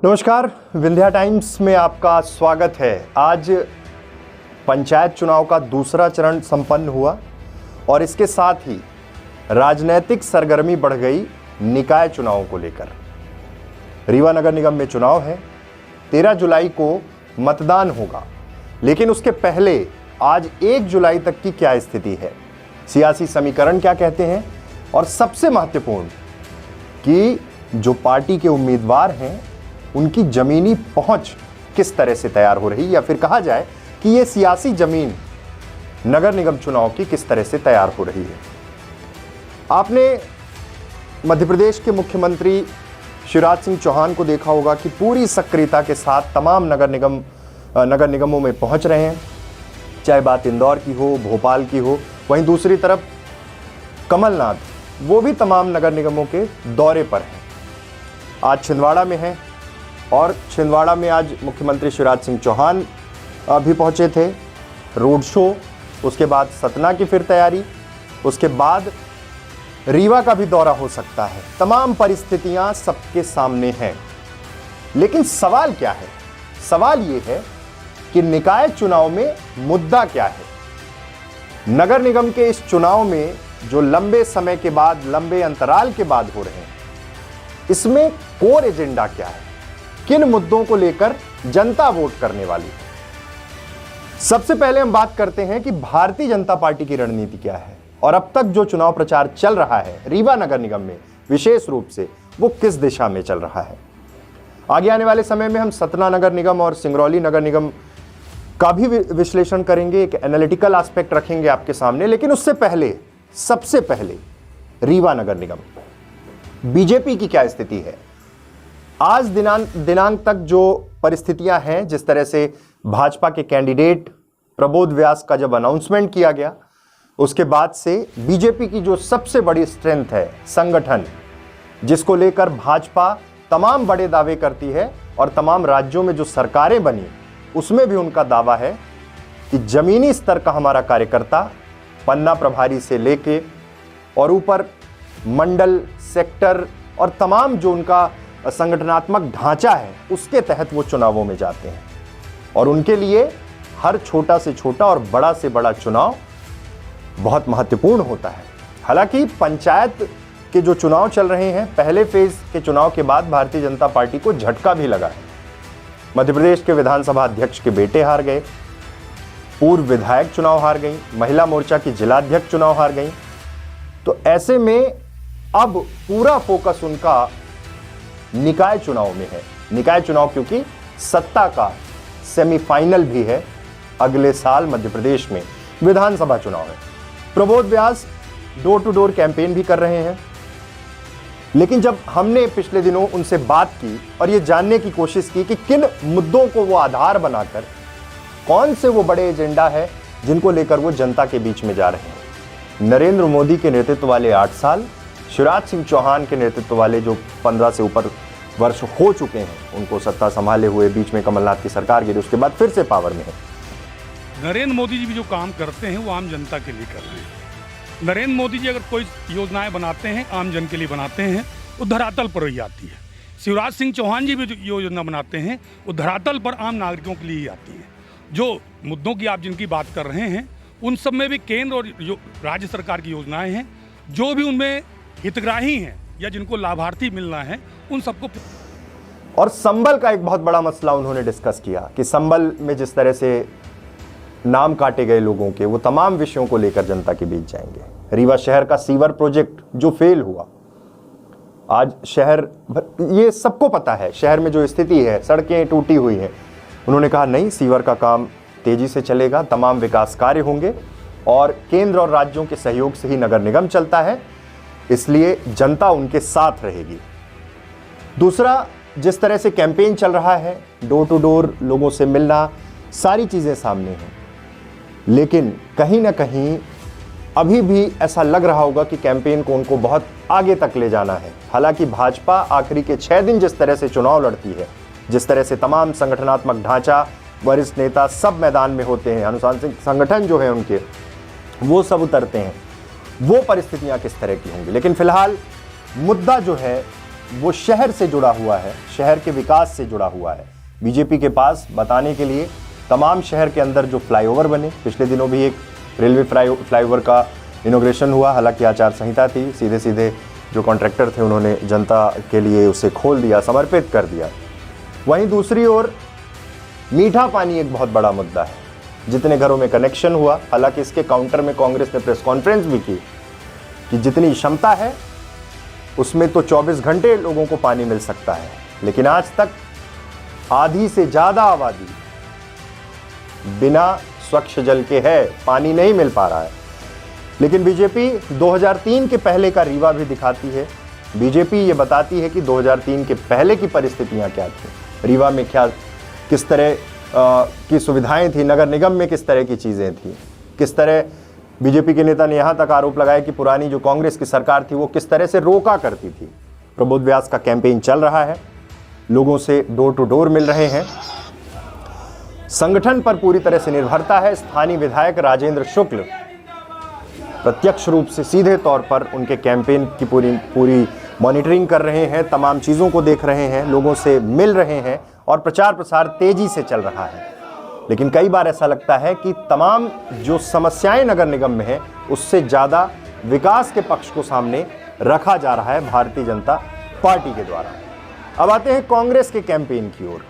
नमस्कार, विंध्या टाइम्स में आपका स्वागत है। आज पंचायत चुनाव का दूसरा चरण संपन्न हुआ और इसके साथ ही राजनीतिक सरगर्मी बढ़ गई निकाय चुनावों को लेकर। रीवा नगर निगम में चुनाव है, 13 जुलाई को मतदान होगा, लेकिन उसके पहले आज 1 जुलाई तक की क्या स्थिति है, सियासी समीकरण क्या कहते हैं और सबसे महत्वपूर्ण कि जो पार्टी के उम्मीदवार हैं उनकी जमीनी पहुंच किस तरह से तैयार हो रही, या फिर कहा जाए कि ये सियासी जमीन नगर निगम चुनाव की किस तरह से तैयार हो रही है। आपने मध्य प्रदेश के मुख्यमंत्री शिवराज सिंह चौहान को देखा होगा कि पूरी सक्रियता के साथ तमाम नगर निगमों में पहुंच रहे हैं, चाहे बात इंदौर की हो, भोपाल की हो। वहीं दूसरी तरफ कमलनाथ वो भी तमाम नगर निगमों के दौरे पर हैं। आज छिंदवाड़ा में हैं और छिंदवाड़ा में आज मुख्यमंत्री शिवराज सिंह चौहान भी पहुंचे थे, रोड शो, उसके बाद सतना की फिर तैयारी, उसके बाद रीवा का भी दौरा हो सकता है। तमाम परिस्थितियां सबके सामने हैं, लेकिन सवाल क्या है? सवाल ये है कि निकाय चुनाव में मुद्दा क्या है। नगर निगम के इस चुनाव में जो लंबे समय के बाद, लंबे अंतराल के बाद हो रहे हैं, इसमें कोर एजेंडा क्या है, किन मुद्दों को लेकर जनता वोट करने वाली है। सबसे पहले हम बात करते हैं कि भारतीय जनता पार्टी की रणनीति क्या है और अब तक जो चुनाव प्रचार चल रहा है रीवा नगर निगम में विशेष रूप से, वो किस दिशा में चल रहा है। आगे आने वाले समय में हम सतना नगर निगम और सिंगरौली नगर निगम का भी विश्लेषण करेंगे, एक एनालिटिकल एस्पेक्ट रखेंगे आपके सामने। लेकिन उससे पहले, सबसे पहले रीवा नगर निगम बीजेपी की क्या स्थिति है। आज दिनांक तक जो परिस्थितियां हैं, जिस तरह से भाजपा के कैंडिडेट प्रबोध व्यास का जब अनाउंसमेंट किया गया, उसके बाद से बीजेपी की जो सबसे बड़ी स्ट्रेंथ है संगठन, जिसको लेकर भाजपा तमाम बड़े दावे करती है और तमाम राज्यों में जो सरकारें बनी उसमें भी उनका दावा है कि जमीनी स्तर का हमारा कार्यकर्ता पन्ना प्रभारी से लेके और ऊपर मंडल, सेक्टर और तमाम जो उनका संगठनात्मक ढांचा है उसके तहत वो चुनावों में जाते हैं और उनके लिए हर छोटा से छोटा और बड़ा से बड़ा चुनाव बहुत महत्वपूर्ण होता है। हालांकि पंचायत के जो चुनाव चल रहे हैं, पहले फेज के चुनाव के बाद भारतीय जनता पार्टी को झटका भी लगा है। मध्य प्रदेश के विधानसभा अध्यक्ष के बेटे हार गए, पूर्व विधायक चुनाव हार गई, महिला मोर्चा की जिलाध्यक्ष चुनाव हार गई। तो ऐसे में अब पूरा फोकस उनका निकाय चुनाव में है। निकाय चुनाव क्योंकि सत्ता का सेमीफाइनल भी है, अगले साल मध्य प्रदेश में विधानसभा चुनाव है। प्रबोध व्यास डोर टू डोर कैंपेन भी कर रहे हैं, लेकिन जब हमने पिछले दिनों उनसे बात की और यह जानने की कोशिश की कि किन मुद्दों को वो आधार बनाकर, कौन से वो बड़े एजेंडा है जिनको लेकर वो जनता के बीच में जा रहे हैं। नरेंद्र मोदी के नेतृत्व वाले 8 साल, शिवराज सिंह चौहान के नेतृत्व वाले जो 15 से ऊपर वर्ष हो चुके हैं उनको सत्ता संभाले हुए, बीच में कमलनाथ की सरकार गिरी, उसके बाद फिर से पावर में है। नरेंद्र मोदी जी भी जो काम करते हैं वो आम जनता के लिए कर रहे हैं। नरेंद्र मोदी जी अगर कोई योजनाएं बनाते हैं, आम जन के लिए बनाते हैं, वो धरातल पर ही आती है। शिवराज सिंह चौहान जी भी जो योजना बनाते हैं वो धरातल पर आम नागरिकों के लिए ही आती है। जो मुद्दों की आप जिनकी बात कर रहे हैं उन सब में भी केंद्र और जो राज्य सरकार की योजनाएं हैं, जो भी उनमें हितग्राही हैं या जिनको लाभार्थी मिलना है, उन सबको। और संबल का एक बहुत बड़ा मसला उन्होंने डिस्कस किया कि संबल में जिस तरह से नाम काटे गए लोगों के, वो तमाम विषयों को लेकर जनता के बीच जाएंगे। रीवा शहर का सीवर प्रोजेक्ट जो फेल हुआ, आज शहर, ये सबको पता है शहर में जो स्थिति है, सड़कें टूटी हुई हैं। उन्होंने कहा नहीं, सीवर का काम तेजी से चलेगा, तमाम विकास कार्य होंगे और केंद्र और राज्यों के सहयोग से ही नगर निगम चलता है, इसलिए जनता उनके साथ रहेगी। दूसरा, जिस तरह से कैंपेन चल रहा है, डोर टू डोर लोगों से मिलना, सारी चीज़ें सामने हैं, लेकिन कहीं ना कहीं अभी भी ऐसा लग रहा होगा कि कैंपेन को उनको बहुत आगे तक ले जाना है। हालांकि भाजपा आखिरी के 6 दिन जिस तरह से चुनाव लड़ती है, जिस तरह से तमाम संगठनात्मक ढांचा, वरिष्ठ नेता सब मैदान में होते हैं, अनुशासनिक संगठन जो है उनके, वो सब उतरते हैं, वो परिस्थितियां किस तरह की होंगी। लेकिन फिलहाल मुद्दा जो है वो शहर से जुड़ा हुआ है, शहर के विकास से जुड़ा हुआ है। बीजेपी के पास बताने के लिए तमाम शहर के अंदर जो फ्लाईओवर बने, पिछले दिनों भी एक रेलवे फ्लाईओवर का इनॉग्रेशन हुआ, हालांकि आचार संहिता थी, सीधे सीधे जो कॉन्ट्रैक्टर थे उन्होंने जनता के लिए उसे खोल दिया, समर्पित कर दिया। वहीं दूसरी ओर मीठा पानी एक बहुत बड़ा मुद्दा है। जितने घरों में कनेक्शन हुआ, हालांकि इसके काउंटर में कांग्रेस ने प्रेस कॉन्फ्रेंस भी की कि जितनी क्षमता है उसमें तो 24 घंटे लोगों को पानी मिल सकता है, लेकिन आज तक आधी से ज्यादा आबादी बिना स्वच्छ जल के है, पानी नहीं मिल पा रहा है। लेकिन बीजेपी 2003 के पहले का रीवा भी दिखाती है। बीजेपी ये बताती है कि 2003 के पहले की परिस्थितियां क्या थी, रीवा में क्या किस तरह की सुविधाएं थी, नगर निगम में किस तरह की चीज़ें थी, किस तरह बीजेपी के नेता ने यहाँ तक आरोप लगाया कि पुरानी जो कांग्रेस की सरकार थी वो किस तरह से रोका करती थी। प्रबोध व्यास का कैंपेन चल रहा है, लोगों से डोर टू डोर मिल रहे हैं, संगठन पर पूरी तरह से निर्भरता है। स्थानीय विधायक राजेंद्र शुक्ल प्रत्यक्ष रूप से सीधे तौर पर उनके कैंपेन की पूरी मॉनिटरिंग कर रहे हैं, तमाम चीज़ों को देख रहे हैं, लोगों से मिल रहे हैं और प्रचार प्रसार तेजी से चल रहा है। लेकिन कई बार ऐसा लगता है कि तमाम जो समस्याएं नगर निगम में है उससे ज़्यादा विकास के पक्ष को सामने रखा जा रहा है भारतीय जनता पार्टी के द्वारा। अब आते हैं कांग्रेस के कैंपेन की ओर।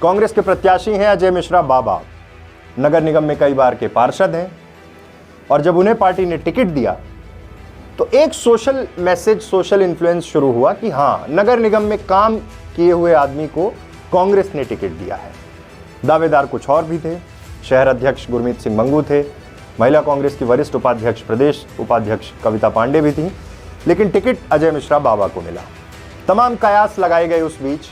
कांग्रेस के प्रत्याशी हैं अजय मिश्रा बाबा, नगर निगम में कई बार के पार्षद हैं और जब उन्हें पार्टी ने टिकट दिया तो एक सोशल मैसेज, सोशल इन्फ्लुएंस शुरू हुआ कि हाँ, नगर निगम में काम किए हुए आदमी को कांग्रेस ने टिकट दिया है। दावेदार कुछ और भी थे, शहर अध्यक्ष गुरमीत सिंह मंगू थे, महिला कांग्रेस की वरिष्ठ उपाध्यक्ष, प्रदेश उपाध्यक्ष कविता पांडे भी थी, लेकिन टिकट अजय मिश्रा बाबा को मिला। तमाम कयास लगाए गए उस बीच,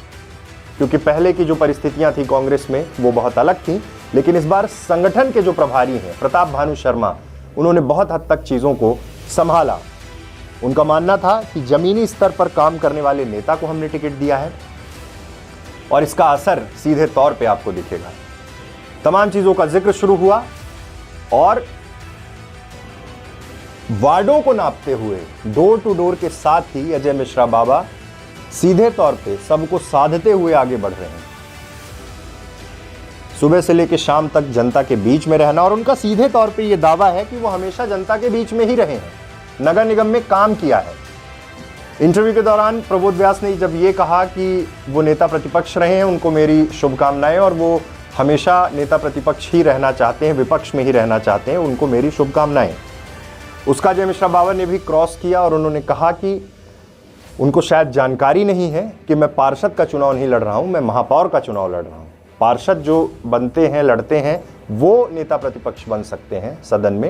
क्योंकि पहले की जो परिस्थितियां थी कांग्रेस में वो बहुत अलग थी, लेकिन इस बार संगठन के जो प्रभारी हैं प्रताप भानु शर्मा, उन्होंने बहुत हद तक चीज़ों को संभाला। उनका मानना था कि जमीनी स्तर पर काम करने वाले नेता को हमने टिकट दिया है और इसका असर सीधे तौर पे आपको दिखेगा। तमाम चीज़ों का जिक्र शुरू हुआ और वार्डों को नापते हुए डोर टू डोर के साथ ही अजय मिश्रा बाबा सीधे तौर पे सबको साधते हुए आगे बढ़ रहे हैं। सुबह से लेकर शाम तक जनता के बीच में रहना, और उनका सीधे तौर पे ये दावा है कि वो हमेशा जनता के बीच में ही रहे हैं, नगर निगम में काम किया है। इंटरव्यू के दौरान प्रबोध व्यास ने जब ये कहा कि वो नेता प्रतिपक्ष रहे हैं, उनको मेरी शुभकामनाएं, और वो हमेशा नेता प्रतिपक्ष ही रहना चाहते हैं, विपक्ष में ही रहना चाहते हैं, उनको मेरी शुभकामनाएं। उसका अजय मिश्रा बाबा ने भी क्रॉस किया और उन्होंने कहा कि उनको शायद जानकारी नहीं है कि मैं पार्षद का चुनाव नहीं लड़ रहा हूं, मैं महापौर का चुनाव लड़ रहा हूं। पार्षद जो बनते हैं, लड़ते हैं, वो नेता प्रतिपक्ष बन सकते हैं सदन में,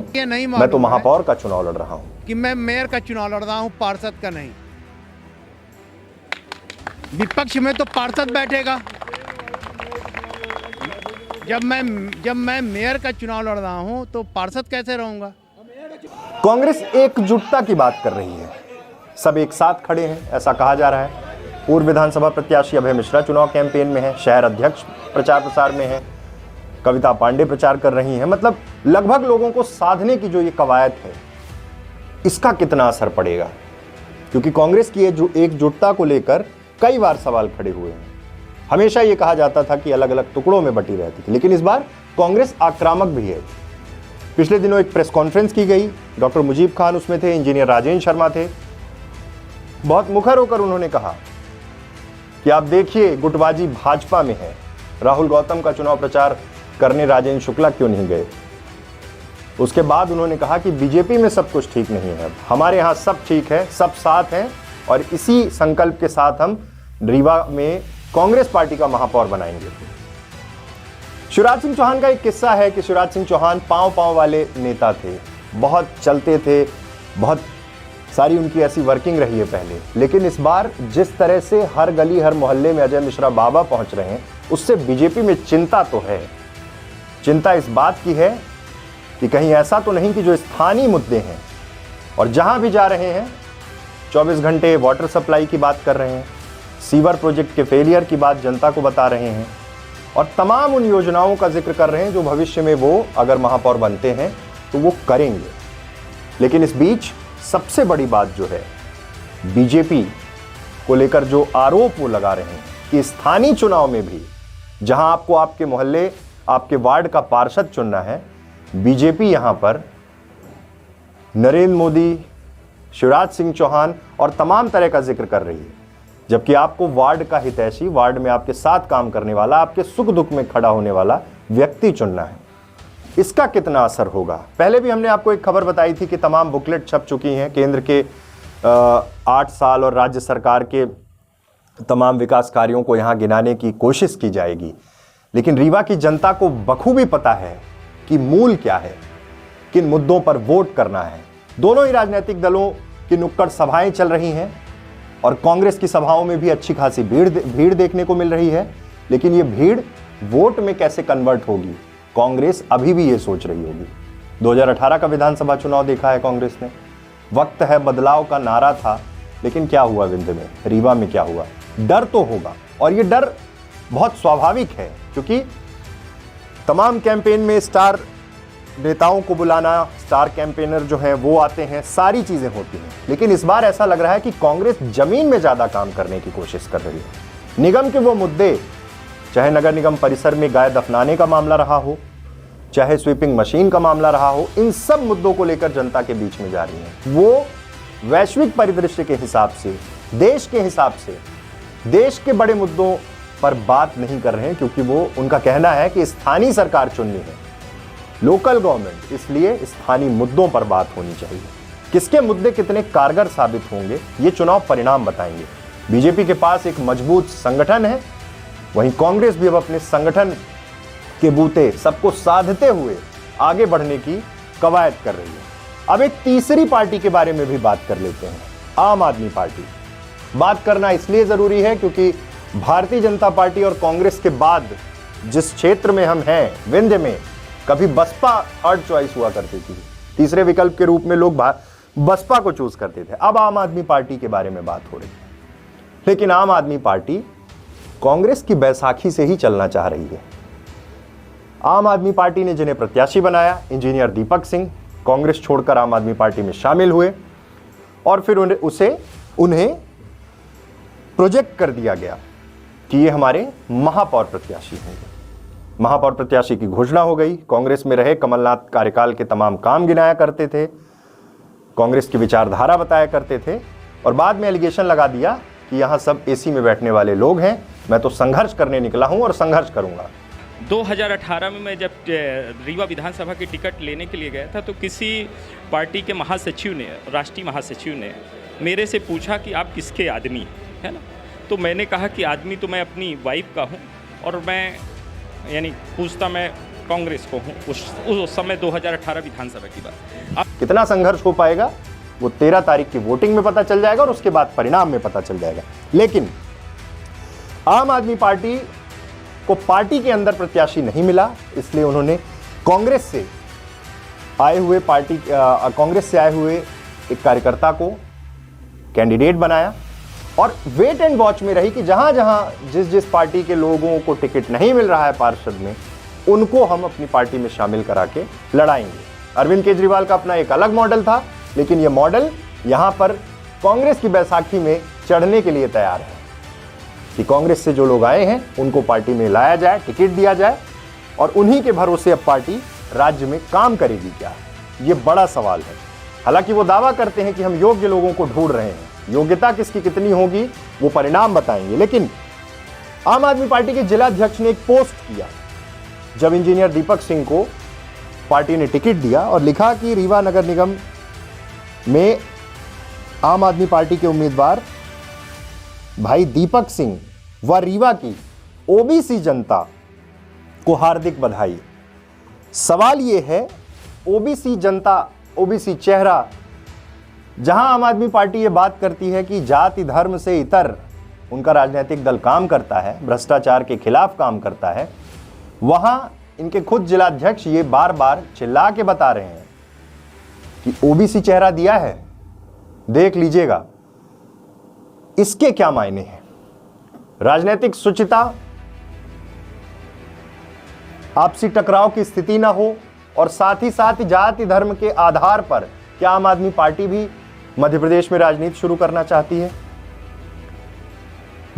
मैं तो महापौर का चुनाव लड़ रहा हूं कि मैं मेयर का चुनाव लड़ रहा हूं, पार्षद का नहीं। विपक्ष में तो पार्षद बैठेगा, जब मैं मेयर का चुनाव लड़ रहा हूं तो पार्षद कैसे रहूंगा। कांग्रेस एकजुटता की बात कर रही है, सब एक साथ खड़े हैं ऐसा कहा जा रहा है। पूर्व विधानसभा प्रत्याशी अभय मिश्रा चुनाव कैंपेन में है, शहर अध्यक्ष प्रचार प्रसार में है, कविता पांडे प्रचार कर रही हैं। मतलब लगभग लोगों को साधने की जो ये कवायद है, इसका कितना असर पड़ेगा, क्योंकि कांग्रेस की एकजुटता को लेकर कई बार सवाल खड़े हुए हैं। हमेशा ये कहा जाता था कि अलग अलग टुकड़ों में बटी रहती थी, लेकिन इस बार कांग्रेस आक्रामक भी है। पिछले दिनों एक प्रेस कॉन्फ्रेंस की गई, डॉक्टर मुजीब खान उसमें थे, इंजीनियर राजेंद्र शर्मा थे। बहुत मुखर होकर उन्होंने कहा कि आप देखिए गुटबाजी भाजपा में है, राहुल गौतम का चुनाव प्रचार करने राजेंद्र शुक्ला क्यों नहीं गए। उसके बाद उन्होंने कहा कि बीजेपी में सब कुछ ठीक नहीं है, हमारे यहाँ सब ठीक है, सब साथ हैं, और इसी संकल्प के साथ हम रीवा में कांग्रेस पार्टी का महापौर बनाएंगे। शिवराज सिंह चौहान का एक किस्सा है कि शिवराज सिंह चौहान पांव वाले नेता थे, बहुत चलते थे, बहुत सारी उनकी ऐसी वर्किंग रही है पहले। लेकिन इस बार जिस तरह से हर गली हर मोहल्ले में अजय मिश्रा बाबा पहुंच रहे हैं, उससे बीजेपी में चिंता तो है। चिंता इस बात की है कि कहीं ऐसा तो नहीं कि जो स्थानीय मुद्दे हैं, और जहां भी जा रहे हैं 24 घंटे वाटर सप्लाई की बात कर रहे हैं, सीवर प्रोजेक्ट के फेलियर की बात जनता को बता रहे हैं, और तमाम उन योजनाओं का जिक्र कर रहे हैं जो भविष्य में वो अगर महापौर बनते हैं तो वो करेंगे। लेकिन इस बीच सबसे बड़ी बात जो है, बीजेपी को लेकर जो आरोप वो लगा रहे हैं कि स्थानीय चुनाव में भी जहां आपको आपके मोहल्ले, आपके वार्ड का पार्षद चुनना है, बीजेपी यहां पर नरेंद्र मोदी, शिवराज सिंह चौहान और तमाम तरह का जिक्र कर रही है, जबकि आपको वार्ड का हितैषी, वार्ड में आपके साथ काम करने वाला, आपके सुख दुख में खड़ा होने वाला व्यक्ति चुनना है। इसका कितना असर होगा? पहले भी हमने आपको एक खबर बताई थी कि तमाम बुकलेट छप चुकी हैं, केंद्र के 8 साल और राज्य सरकार के तमाम विकास कार्यों को यहां गिनाने की कोशिश की जाएगी। लेकिन रीवा की जनता को बखूबी पता है कि मूल क्या है, किन मुद्दों पर वोट करना है। दोनों ही राजनीतिक दलों की नुक्कड़ सभाएं चल रही हैं और कांग्रेस की सभाओं में भी अच्छी खासी भीड़ देखने को मिल रही है। लेकिन ये भीड़ वोट में कैसे कन्वर्ट होगी, कांग्रेस अभी भी ये सोच रही होगी। 2018 का विधानसभा चुनाव देखा है कांग्रेस ने, वक्त है बदलाव का नारा था, लेकिन क्या हुआ विंध्य में, रीवा में क्या हुआ? डर तो होगा, और ये डर बहुत स्वाभाविक है, क्योंकि तमाम कैंपेन में स्टार नेताओं को बुलाना, स्टार कैंपेनर जो हैं वो आते हैं, सारी चीजें होती हैं। लेकिन इस बार ऐसा लग रहा है कि कांग्रेस जमीन में ज्यादा काम करने की कोशिश कर रही है। निगम के वो मुद्दे, चाहे नगर निगम परिसर में गाय दफनाने का मामला रहा हो, चाहे स्वीपिंग मशीन का मामला रहा हो, इन सब मुद्दों को लेकर जनता के बीच में जा रही है। वो वैश्विक परिदृश्य के हिसाब से, देश के हिसाब से, देश के बड़े मुद्दों पर बात नहीं कर रहे हैं, क्योंकि वो, उनका कहना है कि स्थानीय सरकार चुननी है, लोकल गवर्नमेंट, इसलिए स्थानीय मुद्दों पर बात होनी चाहिए। किसके मुद्दे कितने कारगर साबित होंगे, ये चुनाव परिणाम बताएंगे। बीजेपी के पास एक मजबूत संगठन है, वहीं कांग्रेस भी अब अपने संगठन के बूते सबको साधते हुए आगे बढ़ने की कवायद कर रही है। अब एक तीसरी पार्टी के बारे में भी बात कर लेते हैं, आम आदमी पार्टी। बात करना इसलिए जरूरी है क्योंकि भारतीय जनता पार्टी और कांग्रेस के बाद जिस क्षेत्र में हम हैं, विंध्य में, कभी बसपा थर्ड चॉइस हुआ करती थी, तीसरे विकल्प के रूप में लोग बसपा को चूज करते थे। अब आम आदमी पार्टी के बारे में बात हो रही है, लेकिन आम आदमी पार्टी कांग्रेस की बैसाखी से ही चलना चाह रही है। आम आदमी पार्टी ने जिन्हें प्रत्याशी बनाया, इंजीनियर दीपक सिंह, कांग्रेस छोड़कर आम आदमी पार्टी में शामिल हुए और फिर उन्हें प्रोजेक्ट कर दिया गया कि ये हमारे महापौर प्रत्याशी होंगे। महापौर प्रत्याशी की घोषणा हो गई। कांग्रेस में रहे कमलनाथ कार्यकाल के तमाम काम गिनाया करते थे, कांग्रेस की विचारधारा बताया करते थे, और बाद में एलिगेशन लगा दिया कि यहाँ सब एसी में बैठने वाले लोग हैं, मैं तो संघर्ष करने निकला हूं और संघर्ष करूंगा। 2018 में मैं जब रीवा विधानसभा की टिकट लेने के लिए गया था, तो किसी पार्टी के महासचिव ने, राष्ट्रीय महासचिव ने मेरे से पूछा कि आप किसके आदमी है ना, तो मैंने कहा कि आदमी तो मैं अपनी वाइफ का हूँ, और मैं यानी पूछता मैं कांग्रेस को हूँ। उस समय 2018 विधानसभा की बात। अब कितना संघर्ष हो पाएगा वो 13 तारीख की वोटिंग में पता चल जाएगा और उसके बाद परिणाम में पता चल जाएगा। लेकिन आम आदमी पार्टी को पार्टी के अंदर प्रत्याशी नहीं मिला, इसलिए उन्होंने कांग्रेस से आए हुए एक कार्यकर्ता को कैंडिडेट बनाया और वेट एंड वॉच में रही कि जहां जहां जिस पार्टी के लोगों को टिकट नहीं मिल रहा है पार्षद में, उनको हम अपनी पार्टी में शामिल करा के लड़ाएंगे। अरविंद केजरीवाल का अपना एक अलग मॉडल था, लेकिन यह मॉडल यहां पर कांग्रेस की बैसाखी में चढ़ने के लिए तैयार है कि कांग्रेस से जो लोग आए हैं उनको पार्टी में लाया जाए, टिकट दिया जाए, और उन्हीं के भरोसे अब पार्टी राज्य में काम करेगी क्या, ये बड़ा सवाल है। हालांकि वो दावा करते हैं कि हम योग्य लोगों को ढूंढ रहे हैं, योग्यता किसकी कितनी होगी वो परिणाम बताएंगे। लेकिन आम आदमी पार्टी के जिला अध्यक्ष ने एक पोस्ट किया जब इंजीनियर दीपक सिंह को पार्टी ने टिकट दिया और लिखा कि रीवा नगर निगम में आम आदमी पार्टी के उम्मीदवार भाई दीपक सिंह व रीवा की ओबीसी जनता को हार्दिक बधाई। सवाल यह है, ओबीसी जनता, ओबीसी चेहरा, जहां आम आदमी पार्टी ये बात करती है कि जाति धर्म से इतर उनका राजनीतिक दल काम करता है, भ्रष्टाचार के खिलाफ काम करता है, वहां इनके खुद जिलाध्यक्ष ये बार बार चिल्ला के बता रहे हैं कि ओबीसी चेहरा दिया है, देख लीजिएगा। इसके क्या मायने हैं? राजनीतिक शुचिता, आपसी टकराव की स्थिति ना हो, और साथ ही साथ जाति धर्म के आधार पर क्या आम आदमी पार्टी भी मध्य प्रदेश में राजनीति शुरू करना चाहती है?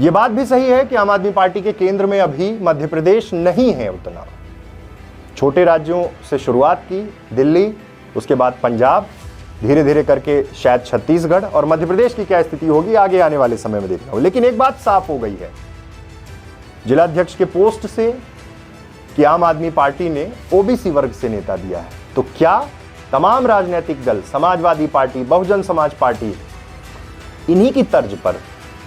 ये बात भी सही है कि आम आदमी पार्टी के केंद्र में अभी मध्य प्रदेश नहीं है उतना। छोटे राज्यों से शुरुआत की, दिल्ली, उसके बाद पंजाब, धीरे धीरे करके शायद छत्तीसगढ़, और मध्य प्रदेश की क्या स्थिति होगी आगे आने वाले समय में देखना होगा। लेकिन एक बात साफ हो गई है जिलाध्यक्ष के पोस्ट से कि आम आदमी पार्टी ने ओबीसी वर्ग से नेता दिया है। तो क्या तमाम राजनीतिक दल, समाजवादी पार्टी, बहुजन समाज पार्टी, इन्हीं की तर्ज पर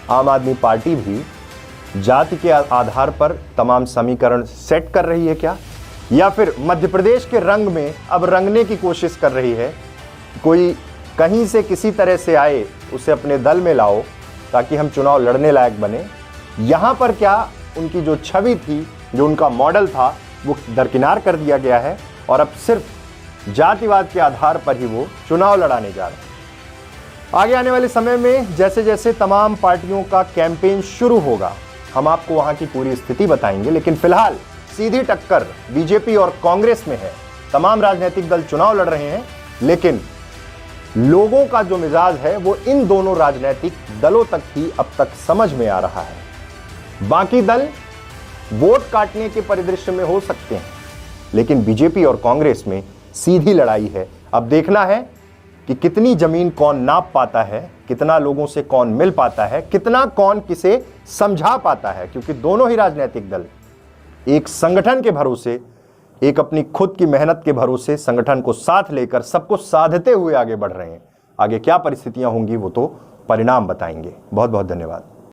आम आदमी पार्टी भी जाति के आधार पर तमाम समीकरण सेट कर रही है क्या? या फिर मध्य प्रदेश के रंग में अब रंगने की कोशिश कर रही है, कोई कहीं से किसी तरह से आए उसे अपने दल में लाओ ताकि हम चुनाव लड़ने लायक बने? यहाँ पर क्या उनकी जो छवि थी, जो उनका मॉडल था, वो दरकिनार कर दिया गया है और अब सिर्फ जातिवाद के आधार पर ही वो चुनाव लड़ाने जा रहे हैं। आगे आने वाले समय में जैसे जैसे तमाम पार्टियों का कैंपेन शुरू होगा, हम आपको वहां की पूरी स्थिति बताएंगे। लेकिन फिलहाल सीधी टक्कर बीजेपी और कांग्रेस में है। तमाम राजनीतिक दल चुनाव लड़ रहे हैं, लेकिन लोगों का जो मिजाज है वो इन दोनों राजनीतिक दलों तक ही अब तक समझ में आ रहा है। बाकी दल वोट काटने के परिदृश्य में हो सकते हैं, लेकिन बीजेपी और कांग्रेस में सीधी लड़ाई है। अब देखना है कि कितनी जमीन कौन नाप पाता है, कितना लोगों से कौन मिल पाता है, कितना कौन किसे समझा पाता है, क्योंकि दोनों ही राजनीतिक दल एक संगठन के भरोसे, एक अपनी खुद की मेहनत के भरोसे संगठन को साथ लेकर सबको साधते हुए आगे बढ़ रहे हैं। आगे क्या परिस्थितियां होंगी वो तो परिणाम बताएंगे। बहुत बहुत धन्यवाद।